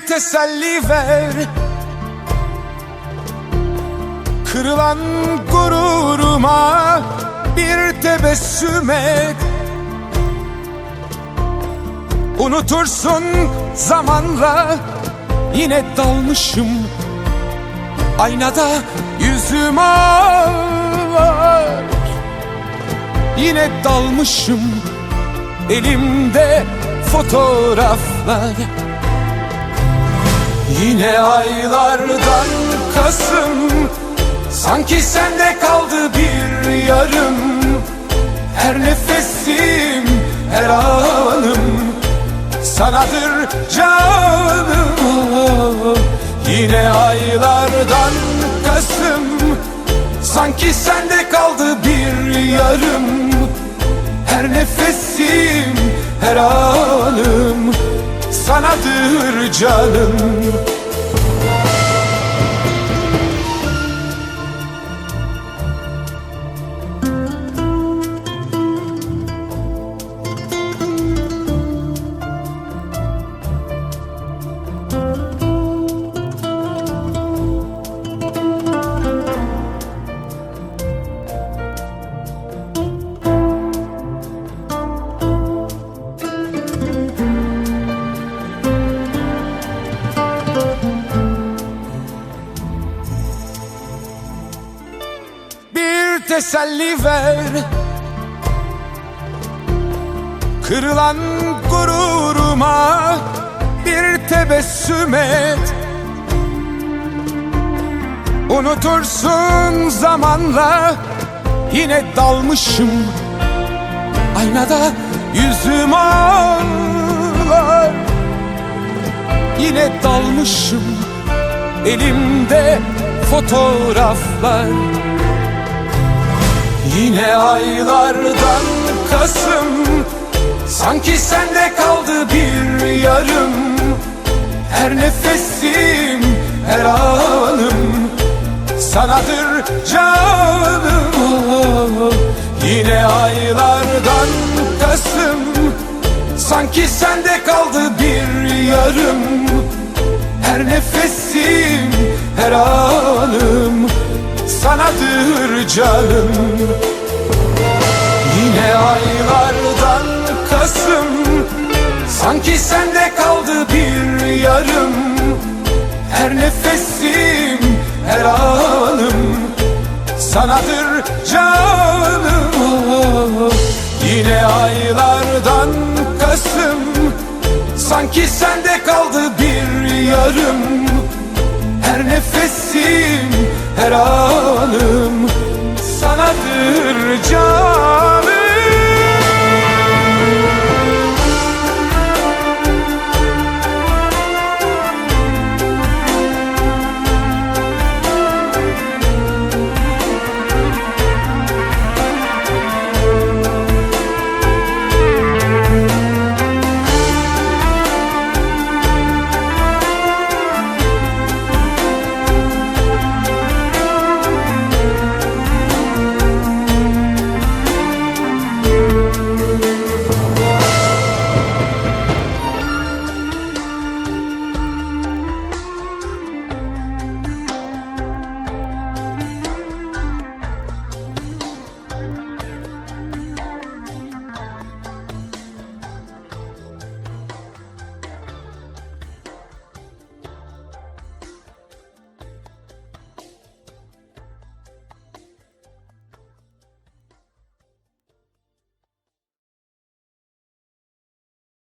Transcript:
teselli ver. Kırılan gururuma bir tebessüm et. Unutursun zamanla, yine dalmışım aynada yüzüm ağlar. Yine dalmışım, elimde fotoğraflar. Yine aylardan Kasım, sanki sende kaldı bir yarım. Her nefesim, her anım sanadır canım. Yine aylardan Kasım, sanki sende kaldı bir yarım. Her nefesim, her anım sanadır canım. Teselli ver. Kırılan gururuma bir tebessüm et. Unutursun zamanla, yine dalmışım aynada yüzüm ağlar. Yine dalmışım, elimde fotoğraflar. Yine aylardan Kasım, sanki sende kaldı bir yarım. Her nefesim, her anım sanadır canım. Yine aylardan Kasım, sanki sende kaldı bir yarım. Her nefesim, her anım sanadır canım. Yine aylardan Kasım, sanki sende kaldı bir yarım. Her nefesim, her anım sanadır canım. Yine aylardan Kasım, sanki sende kaldı bir yarım. Her nefesim, her anım sanadır canım.